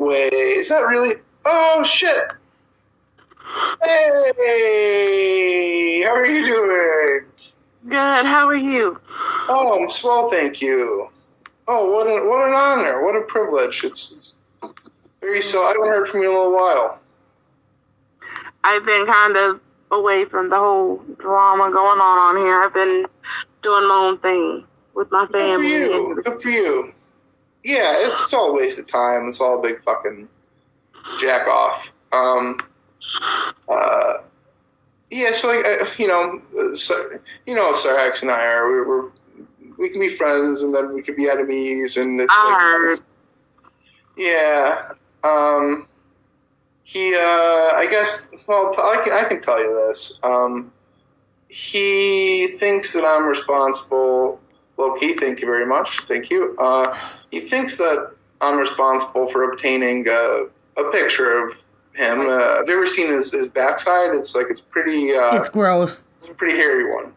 Wait, is that really? Oh shit! Hey, how are you doing? Good. How are you? Oh, I'm swell, thank you. Oh, what an honor! What a privilege! It's very so. I haven't heard from you in a little while. I've been kind of away from the whole drama going on here. I've been doing my own thing with my family. Good for you. Good for you. Yeah, it's all a waste of time. It's all a big fucking jack off. Yeah, so like Sarx and I are. We can be friends, and then we can be enemies, and it's like, yeah. I guess. Well, I can tell you this. He thinks that I'm responsible. Low-key, thank you very much. Thank you. He thinks that I'm responsible for obtaining a picture of him. Have you ever seen his backside? It's pretty... it's gross. It's a pretty hairy one.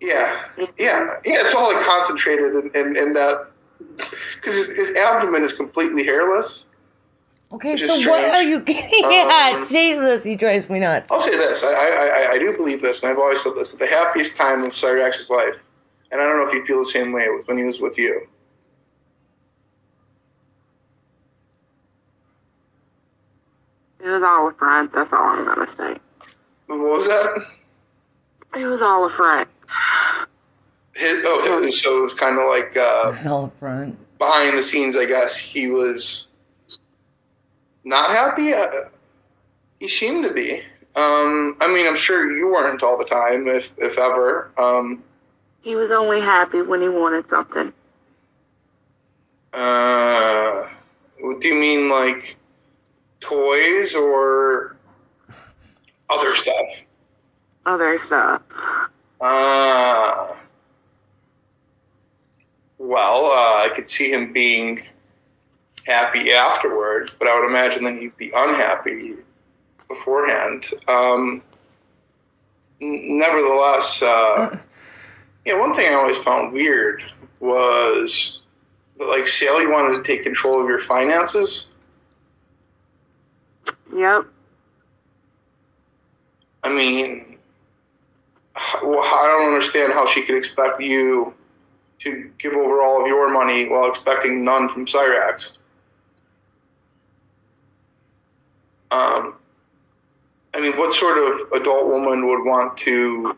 Yeah. It's all like concentrated in that... Because his abdomen is completely hairless. Okay, so what are you getting at? Jesus, he drives me nuts. I'll say this. I do believe this, and I've always said this, at the happiest time of Cyrax's life, and I don't know if you feel the same way, was when he was with you. It was all a front. That's all I'm going to say. What was that? It was all a front. So it was kind of like... it was all a front. Behind the scenes, I guess, he was... not happy? He seemed to be. I mean, I'm sure you weren't all the time, if ever. He was only happy when he wanted something. Do you mean like toys or other stuff? Other stuff. Well, I could see him being happy afterwards, but I would imagine that he'd be unhappy beforehand. Nevertheless, one thing I always found weird was that, like, Sally wanted to take control of your finances. Yep. I mean, I don't understand how she could expect you to give over all of your money while expecting none from Cyrax. I mean, what sort of adult woman would want to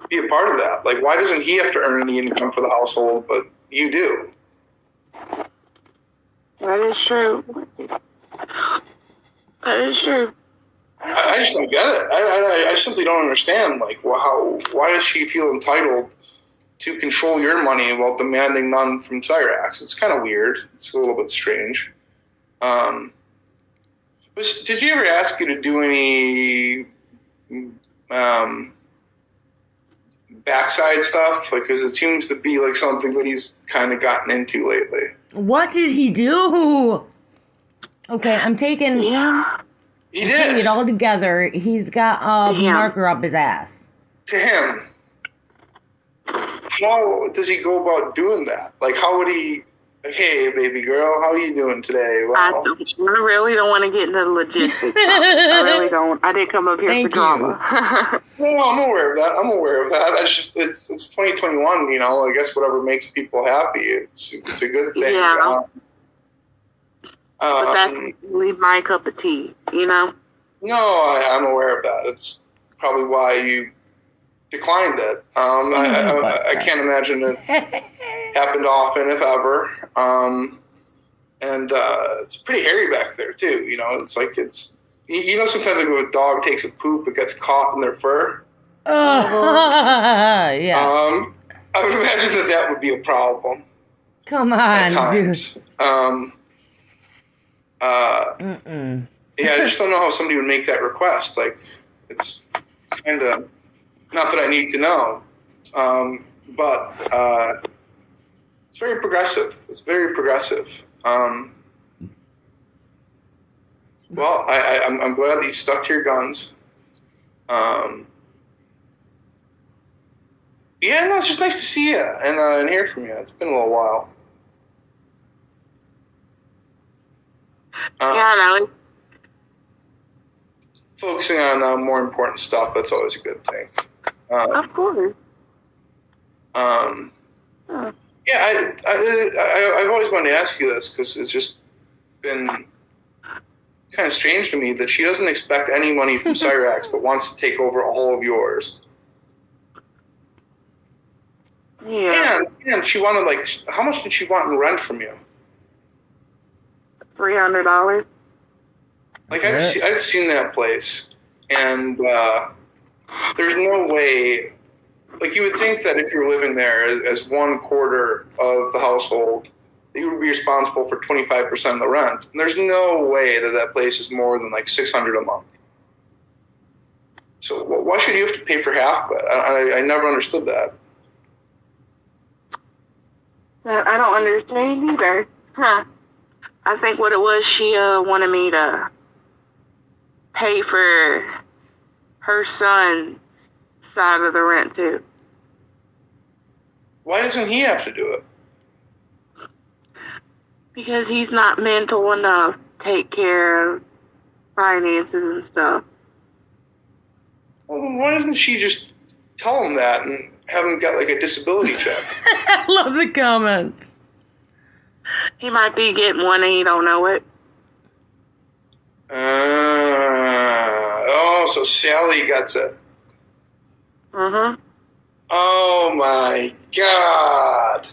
be a part of that? Like, why doesn't he have to earn any income for the household, but you do? That is true. That is true. I just don't get it. I simply don't understand. Like, why does she feel entitled to control your money while demanding none from Cyrax? It's kind of weird. It's a little bit strange. Did you ever ask you to do any backside stuff? Like, because it seems to be like something that he's kind of gotten into lately. What did he do? Okay, I'm taking... Yeah. He did. Taking it all together. He's got a marker up his ass. To him. How does he go about doing that? Like, how would he... Hey, baby girl, how are you doing today? Well, I really don't want to get into the logistics. I really don't. I didn't come up here for drama. Well, I'm aware of that. It's 2021, you know. I guess whatever makes people happy, it's a good thing. Yeah. But that's really my cup of tea, you know? No, I'm aware of that. It's probably why you declined it. I can't imagine it happened often, if ever. And it's pretty hairy back there too. You know, it's like you know, sometimes like when a dog takes a poop, it gets caught in their fur. Yeah. I would imagine that would be a problem. Come on, dude. Yeah, I just don't know how somebody would make that request. Like, it's kind of not that I need to know, but it's very progressive. It's very progressive. Well, I'm glad that you stuck to your guns. Yeah, no, it's just nice to see you and hear from you. It's been a little while. Yeah, I know. Focusing on more important stuff, that's always a good thing. Of course. Yeah, I've always wanted to ask you this because it's just been kind of strange to me that she doesn't expect any money from Cyrax but wants to take over all of yours. Yeah. And she wanted, like, how much did she want in rent from you? $300. Like, I've seen that place, and there's no way. Like, you would think that if you're living there as 1/4 of the household, that you would be responsible for 25% of the rent. And there's no way that place is more than like $600 a month. So why should you have to pay for half of it? I never understood that. I don't understand either. Huh. I think what it was, she wanted me to pay for her son's side of the rent too. Why doesn't he have to do it? Because he's not mental enough to take care of finances and stuff. Well, why doesn't she just tell him that and have him get like a disability check? I love the comments. He might be getting one and he don't know it. So Sally gets it. Mm-hmm. Oh my God.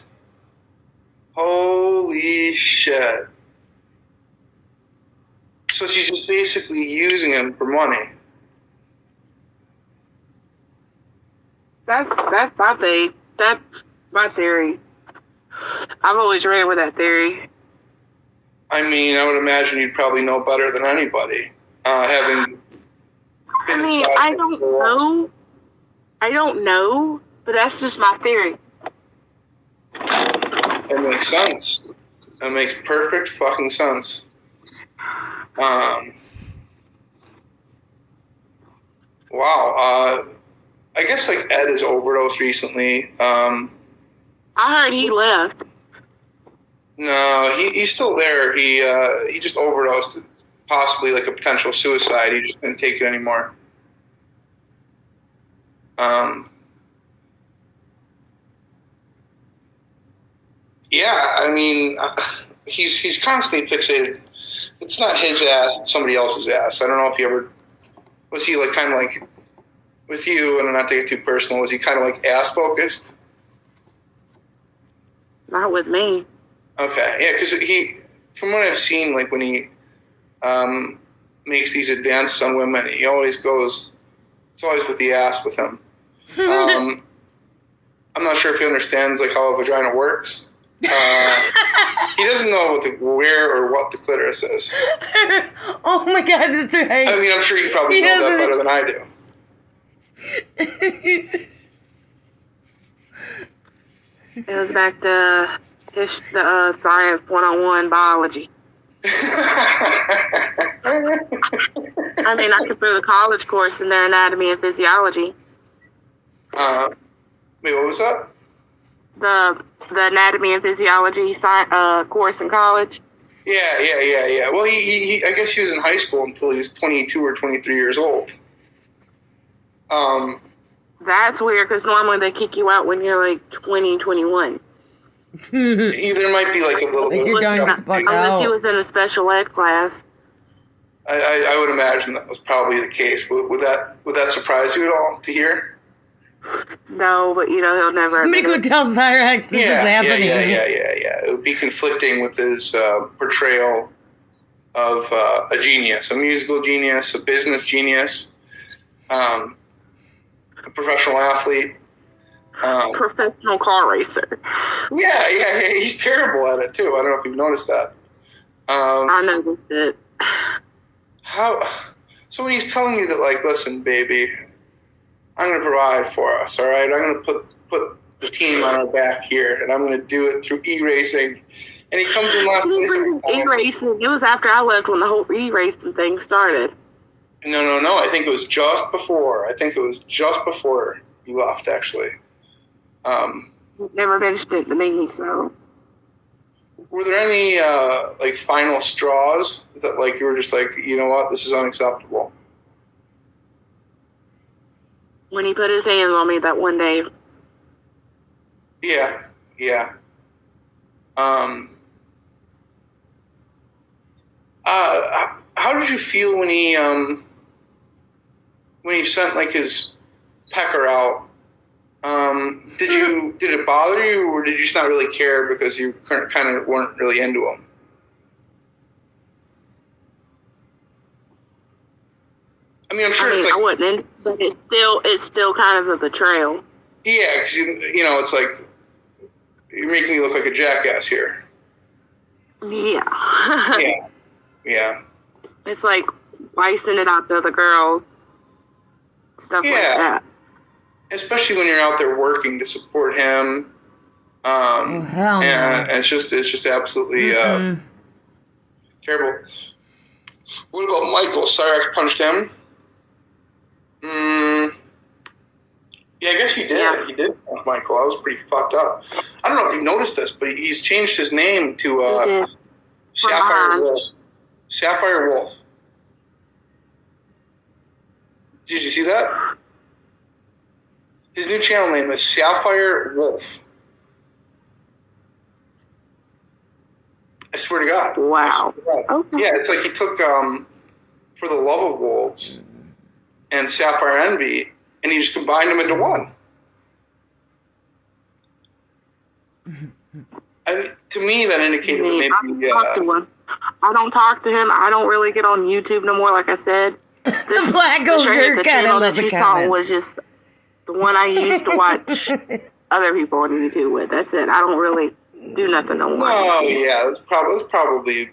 Holy shit. So she's just basically using him for money. That's my thing. That's my theory. I've always ran with that theory. I mean, I would imagine you'd probably know better than anybody. Having been I don't know. I don't know, but that's just my theory. It makes sense. It makes perfect fucking sense. Wow. I guess like Ed has overdosed recently. I heard he left. No, he's still there. He just overdosed. Possibly like a potential suicide. He just couldn't take it anymore. Yeah, I mean, he's constantly fixated. It's not his ass; it's somebody else's ass. I don't know if he ever was he like kind of like with you, and not to get too personal. Was he kind of like ass focused? Not with me. Okay, yeah, because from what I've seen, like when he makes these advances on women, he always goes. It's always with the ass with him. I'm not sure if he understands like how a vagina works. He doesn't know where or what the clitoris is. Oh my God, that's right. I mean, I'm sure you probably know that better than I do. It was back to the science 101 biology. I mean, I could throw the college course in their anatomy and physiology. Wait, what was that? The anatomy and physiology course in college. Yeah. Well, he I guess he was in high school until he was 22 or 23 years old. That's weird because normally they kick you out when you're like 20, 21. There might be like a little bit. Unless he was in a special ed class. I would imagine that was probably the case. Would that surprise you at all to hear? No, but he'll never. Somebody go tell Cyrax this is happening. Yeah. It would be conflicting with his portrayal of a genius, a musical genius, a business genius, a professional athlete. Professional car racer. Yeah. He's terrible at it too. I don't know if you've noticed that. I noticed it. So when he's telling you that, like, listen, baby, I'm going to provide for us, all right? I'm going to put the team on our back here, and I'm going to do it through e-racing. And he comes in last place. E-racing. It was after I left when the whole e-racing thing started. No. I think it was just before. You left, actually. Never mentioned it to me, so. were there any like final straws that like you were just like, you know what, this is unacceptable? When he put his hands on me that one day. Yeah. How did you feel when he sent like his pecker out? Did it bother you, or did you just not really care because you kind of weren't really into him? I mean, I'm sure it's like I wasn't, but it's still kind of a betrayal. Yeah, because you know, it's like you're making me look like a jackass here. Yeah. Yeah. It's like, why you send it out to other girls? Stuff like that. Especially when you're out there working to support him. Hell no. And it's just absolutely terrible. What about Michael? Cyrax punched him? Yeah, I guess he did. Yeah. He did punch Michael. I was pretty fucked up. I don't know if you noticed this, but he's changed his name to Sapphire Wolf. Sapphire Wolf. Did you see that? His new channel name is Sapphire Wolf. I swear to God. Wow. Okay. Yeah, it's like he took For the Love of Wolves and Sapphire Envy, and he just combined them into one. And to me, that indicated that maybe. I don't talk to him. I don't really get on YouTube no more. Like I said, the black ogre channel that you saw was just the one I used to watch other people on YouTube with. That's it. I don't really do nothing no more. Oh yeah, it's probably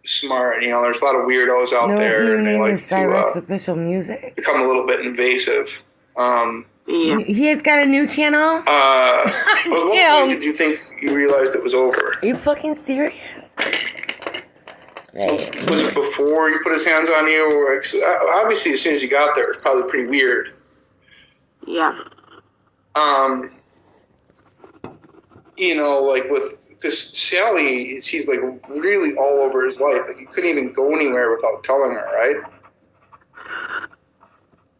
smart. You know, there's a lot of weirdos out there, and they like Cyrex official music. Become a little bit invasive. Yeah. He has got a new channel? At what point did you think you realized it was over? Are you fucking serious? Right. Was it before he put his hands on you? Or, obviously, as soon as you got there, it was probably pretty weird. Yeah. You know, like because Sally, she's like really all over his life. Like, he couldn't even go anywhere without telling her, right?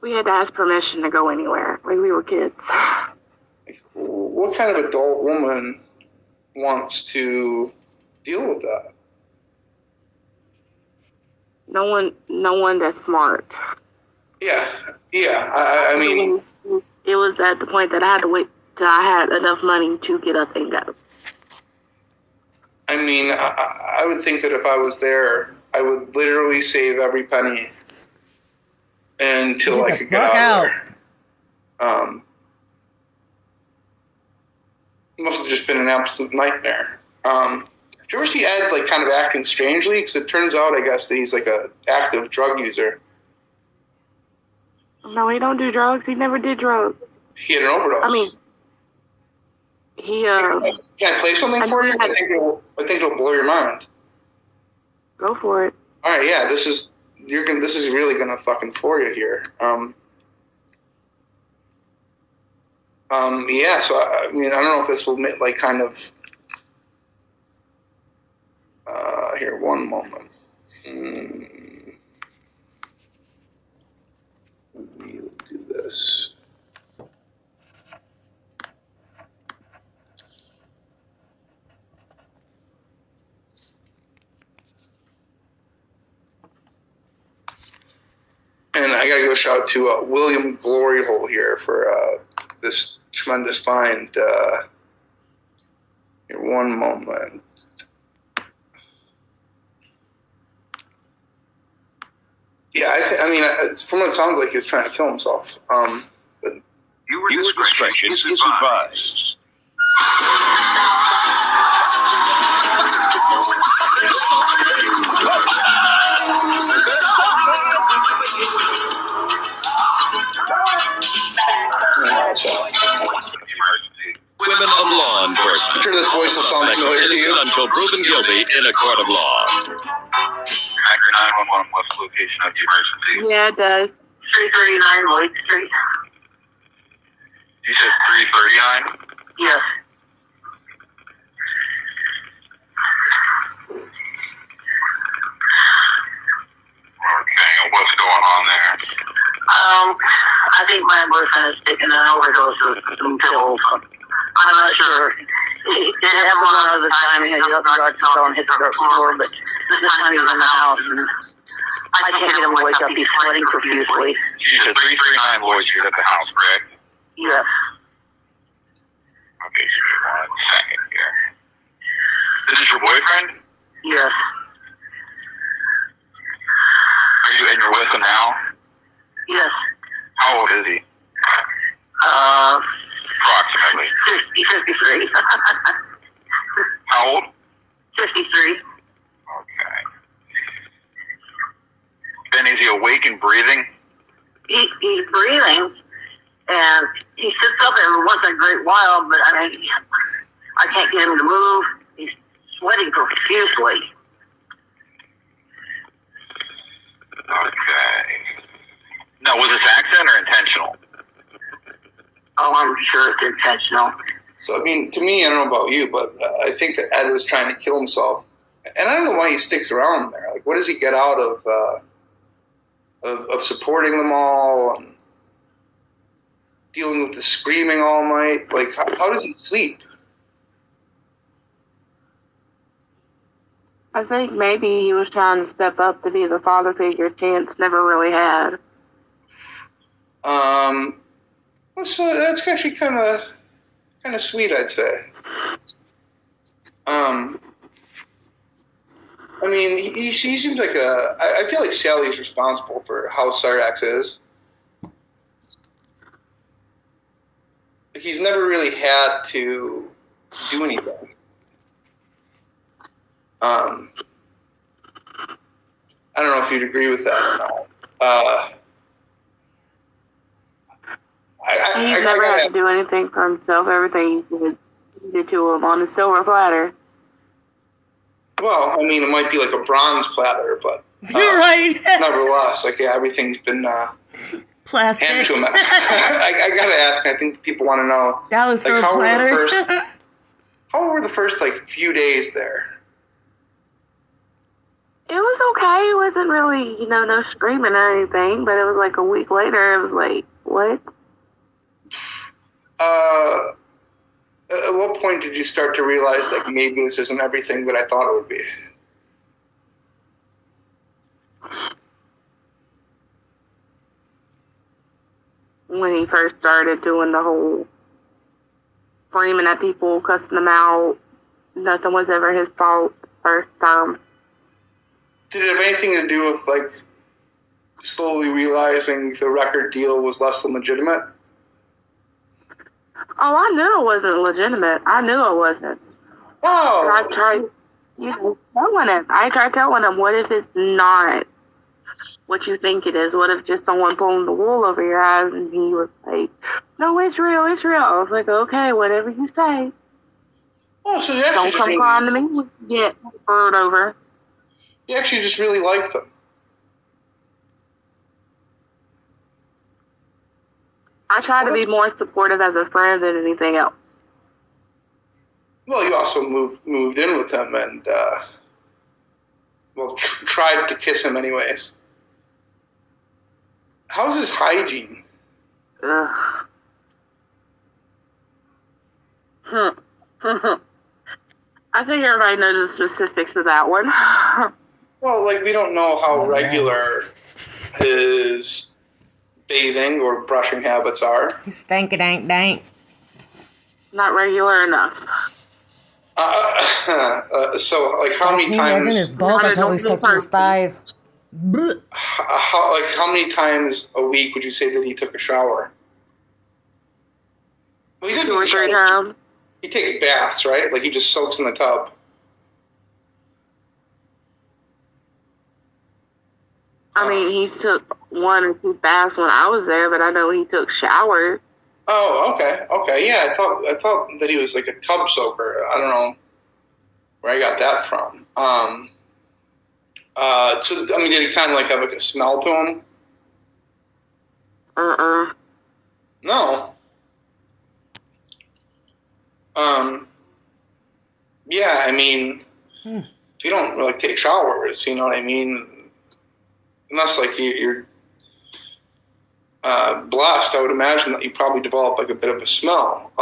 We had to ask permission to go anywhere. Like, we were kids. Like, what kind of adult woman wants to deal with that? No one that's smart. Yeah. I mean, it was at the point that I had to wait till I had enough money to get up and go. I mean, I would think that if I was there, I would literally save every penny until I could get out of there. It must have just been an absolute nightmare. Did you ever see Ed like kind of acting strangely? Because it turns out, I guess, that he's like an active drug user. No, he don't do drugs. He never did drugs. He had an overdose. I mean, Can I play something for you? I think it'll blow your mind. Go for it. All right, yeah. This is really gonna fucking floor you here. Yeah. So I mean, I don't know if this will like kind of. Here, one moment. Let me do this. And I gotta give a shout out to William Gloryhole here for this tremendous find. Here, one moment. Yeah, I mean, from what it sounds like, he was trying to kill himself. But Your discretion is advised. Women of law enforcement. I'm sure this voice will sound familiar to you. Until proven guilty in a court of law. Hacker 911, what's the location of the emergency? Yeah, it does. 339 Lloyd Street. You said 339? Yes. I think my boyfriend is taking an overdose of some pills. I'm not sure. He did have one other time, and he got on his floor, but this time he was in the house, and I can't get him to wake up. He's sweating profusely. You said 339 Lloyd Street at the house, correct? Yes. Okay, give me 1 second here. This is your boyfriend? Yes. And you're with him now? Yes. How old is he? Approximately. 53. How old? 53. Okay. Ben, is he awake and breathing? He's breathing, and he sits up every once in a great while, but I mean, I can't get him to move. He's sweating profusely. Okay. Now, was this accident or intentional? Oh, I'm sure it's intentional. So, I mean, to me, I don't know about you, but I think that Ed was trying to kill himself. And I don't know why he sticks around there. Like, what does he get out of supporting them all and dealing with the screaming all night? Like, how does he sleep? I think maybe he was trying to step up to be the father figure Chance never really had. So that's actually kind of sweet, I'd say. I mean, he seems like I feel like Sally's responsible for how Cyrax is. He's never really had to do anything. I don't know if you'd agree with that or not. He's never had to do anything for himself. Everything he did to him on a silver platter. Well, I mean, it might be like a bronze platter, but You're right. nevertheless, like everything's been Plastic. handed to him. I gotta ask. I think people want to know. Dallas Like, how platter. were the first like few days there? It was okay. It wasn't really, no screaming or anything. But it was like a week later. It was like, what? At what point did you start to realize like maybe this isn't everything that I thought it would be? When he first started doing the whole screaming at people, cussing them out. Nothing was ever his fault first time. Did it have anything to do with like slowly realizing the record deal was less than legitimate? Oh, I knew it wasn't legitimate. I knew it wasn't. Oh. And I tried, telling him. I tried telling him, what if it's not what you think it is? What if just someone pulling the wool over your eyes? And he was like, no, it's real, it's real. I was like, okay, whatever you say. Oh, so you actually Don't come crying to me. Get bird over. You actually just really liked him. I try to be more supportive as a friend than anything else. Well, you also moved in with him and, tried to kiss him anyways. How's his hygiene? Ugh. I think everybody knows the specifics of that one. Well, like, we don't know how regular his bathing or brushing habits are. He's stanky dank dank. Not regular enough. So, like, how many times? His balls are probably stuck to his thighs. How many times a week would you say that he took a shower? Well, he doesn't 2 or 3 times. He takes baths, right? Like he just soaks in the tub. I mean, he took 1 or 2 baths when I was there, but I know he took showers. Oh, okay, yeah. I thought that he was like a tub soaker. I don't know where I got that from. So I mean, did he kind of like have like a smell to him? No. Yeah, I mean, if you don't like take showers, you know what I mean? Unless like you're blessed, I would imagine that you probably develop like a bit of a smell.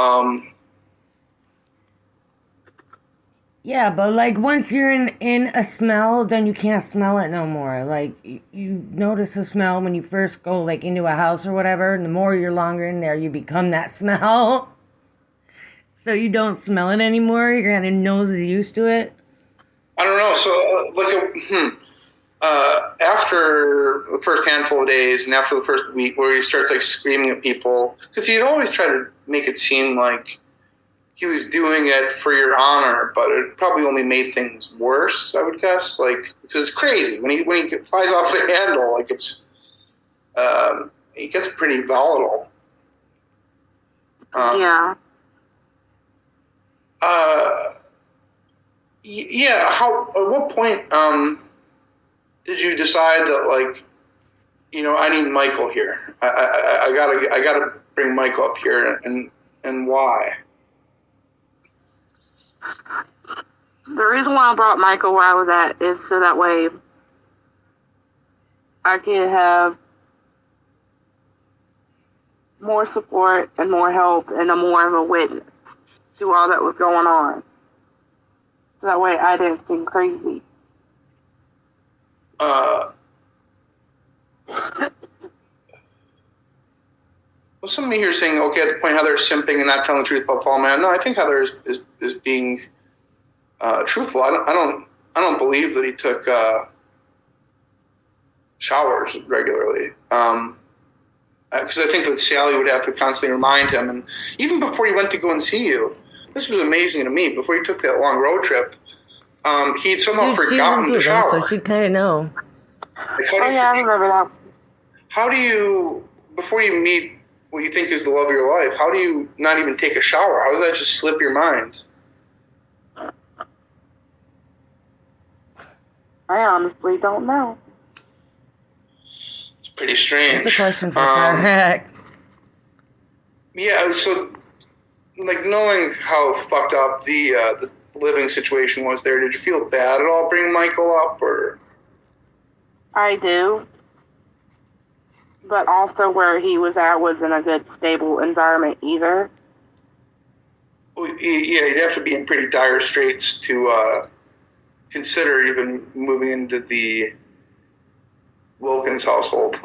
Yeah, but like once you're in a smell, then you can't smell it no more. Like you notice the smell when you first go like into a house or whatever, and the more you're longer in there, you become that smell. So you don't smell it anymore. Your kind of nose is used to it. I don't know. So after the first handful of days and after the first week, where he starts like screaming at people, because he'd always try to make it seem like he was doing it for your honor, but it probably only made things worse, I would guess. Like, because it's crazy when he flies off the handle, like it's he gets pretty volatile. Yeah. Yeah. At what point did you decide that, like, I need Michael here? I gotta bring Michael up here, and why? The reason why I brought Michael where I was at is so that way I could have more support and more help and more of a witness to all that was going on. So that way I didn't seem crazy. Well, some of me here is saying, okay, at the point Heather's simping and not telling the truth about Paul Man. No, I think Heather is being truthful. I don't believe that he took showers regularly. Because I think that Sally would have to constantly remind him. And even before he went to go and see you, this was amazing to me. Before he took that long road trip, he'd somehow forgotten to shower. So she'd kind of know. Like, I remember that. How do you, before you meet what you think is the love of your life, how do you not even take a shower? How does that just slip your mind? I honestly don't know. It's pretty strange. That's a question for Sarah. Yeah, so, like, knowing how fucked up the living situation was there, did you feel bad at all bringing Michael up, or? I do. But also where he was at wasn't a good, stable environment either. Well, yeah, you'd have to be in pretty dire straits to consider even moving into the Wilkins household.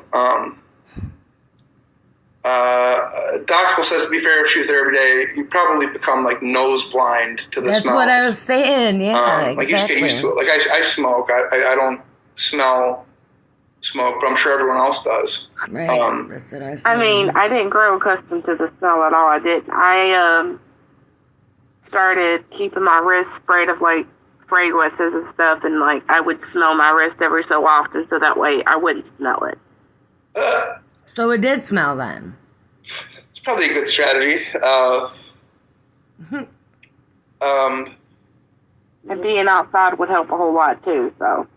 Doxville says, to be fair, if she was there every day, you probably become like nose blind to the smells. That's what I was saying, yeah, exactly. Like you just get used to it. Like I smoke. I don't smell smoke, but I'm sure everyone else does. Right, that's what I was saying. I mean, I didn't grow accustomed to the smell at all. I didn't. I started keeping my wrist sprayed of like fragrances and stuff, and like I would smell my wrist every so often, so that way I wouldn't smell it. So it did smell then. It's probably a good strategy. And being outside would help a whole lot too. So.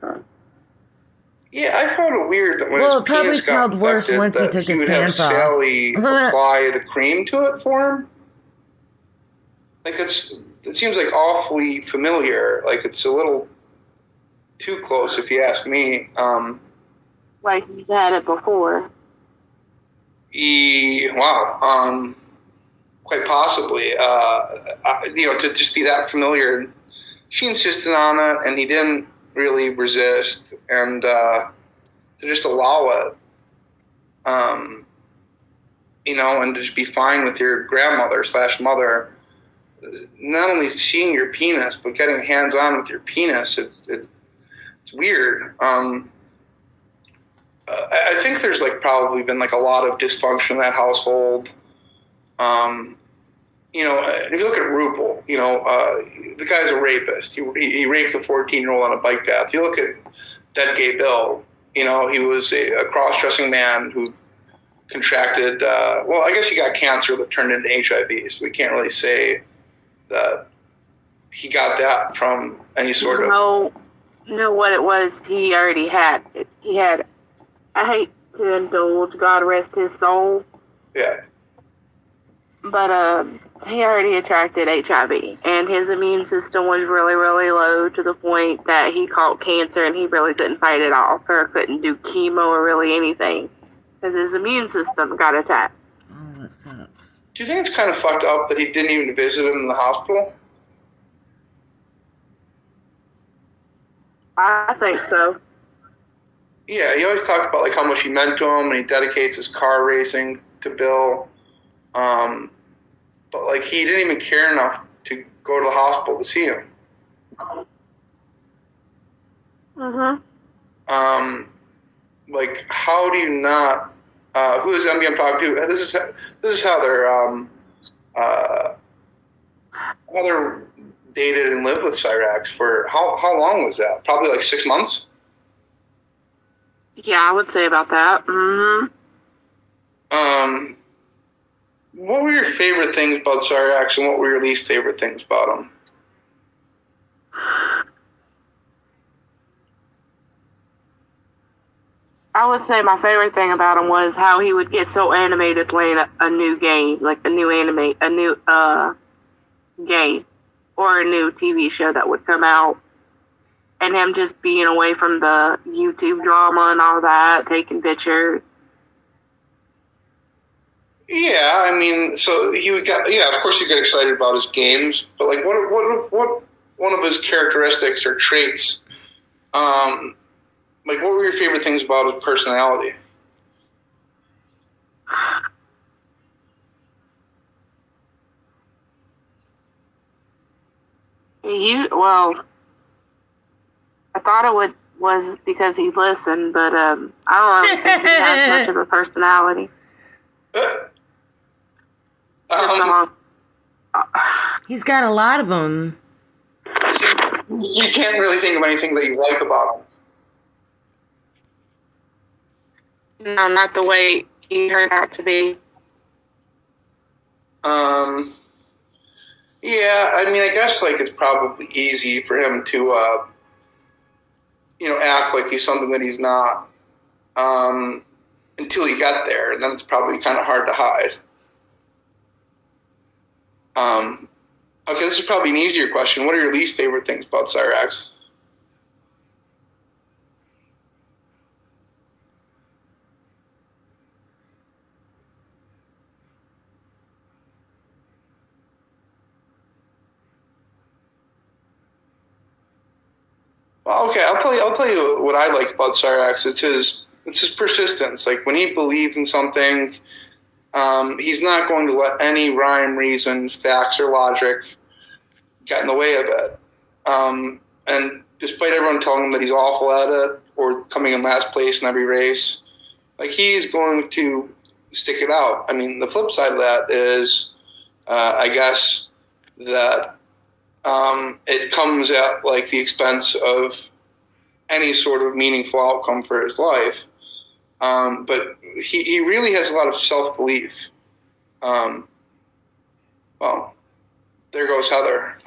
Yeah, I found it weird that when his it probably penis smelled got worse infected, once he took his would have pants off. Sally apply the cream to it for him. Like it seems like awfully familiar. Like it's a little too close, if you ask me. Like he's had it before. Wow. Quite possibly. To just be that familiar. She insisted on it, and he didn't really resist, and to just allow it, and to just be fine with your grandmother / mother, not only seeing your penis, but getting hands-on with your penis. It's weird. I think there's like probably been like a lot of dysfunction in that household. If you look at Rupel, the guy's a rapist. He raped a 14-year-old on a bike path. You look at Dead Gay Bill, he was a cross-dressing man who contracted, I guess he got cancer that turned into HIV, so we can't really say that he got that from any sort of... No, what it was, he already had it. He had, I hate to indulge, God rest his soul. Yeah. But he already attracted HIV, and his immune system was really, really low to the point that he caught cancer, and he really couldn't fight it off, or couldn't do chemo or really anything. because his immune system got attacked. Oh, that sucks. Do you think it's kind of fucked up that he didn't even visit him in the hospital? I think so. Yeah, he always talked about like how much he meant to him, and he dedicates his car racing to Bill. But like he didn't even care enough to go to the hospital to see him. Like how do you not? Who is MB I'm talking to? This is Heather. Heather dated and lived with Cyrax for how long was that? Probably like 6 months. Yeah, I would say about that. What were your favorite things about Cyrax, and what were your least favorite things about him? I would say my favorite thing about him was how he would get so animated playing a new game, like a new game or a new TV show that would come out, and him just being away from the YouTube drama and all that, taking pictures. Yeah, I mean, so he would get. Yeah, of course, he got excited about his games, but like, what one of his characteristics or traits? Like, what were your favorite things about his personality? I thought it was because he listened, but I don't really think he has much of a personality. He's got a lot of them. You can't really think of anything that you like about him. No, not the way he turned out to be. Yeah, I mean, I guess like it's probably easy for him to, act like he's something that he's not, until he got there, and then it's probably kind of hard to hide. Okay, this is probably an easier question. What are your least favorite things about Cyrax? Well, okay, I'll tell you what I like about Cyrax. It's his persistence. Like when he believes in something, he's not going to let any rhyme, reason, facts, or logic get in the way of it. And despite everyone telling him that he's awful at it or coming in last place in every race, like he's going to stick it out. I mean, the flip side of that is, I guess that it comes at like the expense of any sort of meaningful outcome for his life. But he really has a lot of self-belief. Well, there goes Heather.